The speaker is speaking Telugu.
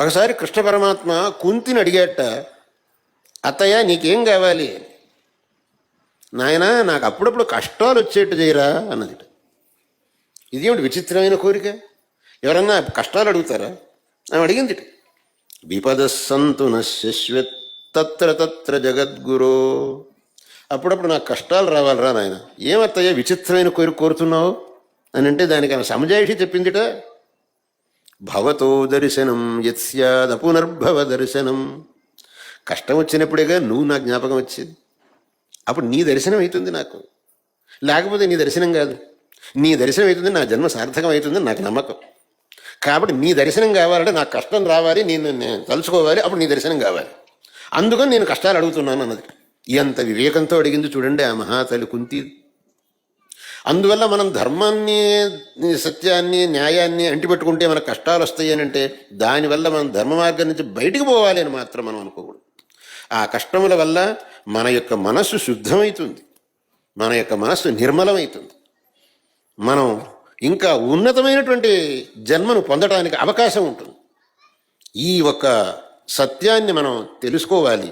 ఒకసారి కృష్ణ పరమాత్మ కుంతిని అడిగాట, అత్తయ్య నీకేం కావాలి? నాయన నాకు అప్పుడప్పుడు కష్టాలు వచ్చేట్టు చేయరా అన్నదిట. ఇదేమిటి విచిత్రమైన కోరిక? ఎవరన్నా కష్టాలు అడుగుతారా? ఆమె అడిగిందిట. విపదస్సంతు నశ్యశ్వత్ తత్ర తత్ర జగద్గురో. అప్పుడప్పుడు నాకు కష్టాలు రావాలరా నాయన. ఏమత్తయ్య విచిత్రమైన కోరిక కోరుతున్నావు అని అంటే దానికి ఆమె సమజాయిషి చెప్పిందిట. భవతో దర్శనం యత్స్యాద్ అపునర్భవ దర్శనం. కష్టం వచ్చినప్పుడేగా నువ్వు నా జ్ఞాపకం వచ్చేది. అప్పుడు నీ దర్శనం అవుతుంది నాకు, లేకపోతే నీ దర్శనం కాదు. నీ దర్శనం అవుతుంది, నా జన్మ సార్థకం అవుతుందని నాకు నమ్మకం. కాబట్టి నీ దర్శనం కావాలంటే నాకు కష్టం రావాలి, నేను తలుచుకోవాలి, అప్పుడు నీ దర్శనం కావాలి. అందుకని నేను కష్టాలు అడుగుతున్నాను అన్నది. ఎంత వివేకంతో అడిగింది చూడండి ఆ మహాతల్లి కుంతి. అందువల్ల మనం ధర్మాన్ని, సత్యాన్ని, న్యాయాన్ని అంటిపెట్టుకుంటే మనకు కష్టాలు వస్తాయి అని అంటే దానివల్ల మనం ధర్మ మార్గం నుంచి బయటికి పోవాలి అని మాత్రం మనం అనుకోకూడదు. ఆ కష్టముల వల్ల మన యొక్క మనస్సు శుద్ధమవుతుంది, మన యొక్క మనస్సు నిర్మలమవుతుంది. మనం ఇంకా ఉన్నతమైనటువంటి జన్మను పొందడానికి అవకాశం ఉంటుంది. ఈ ఒక్క సత్యాన్ని మనం తెలుసుకోవాలి.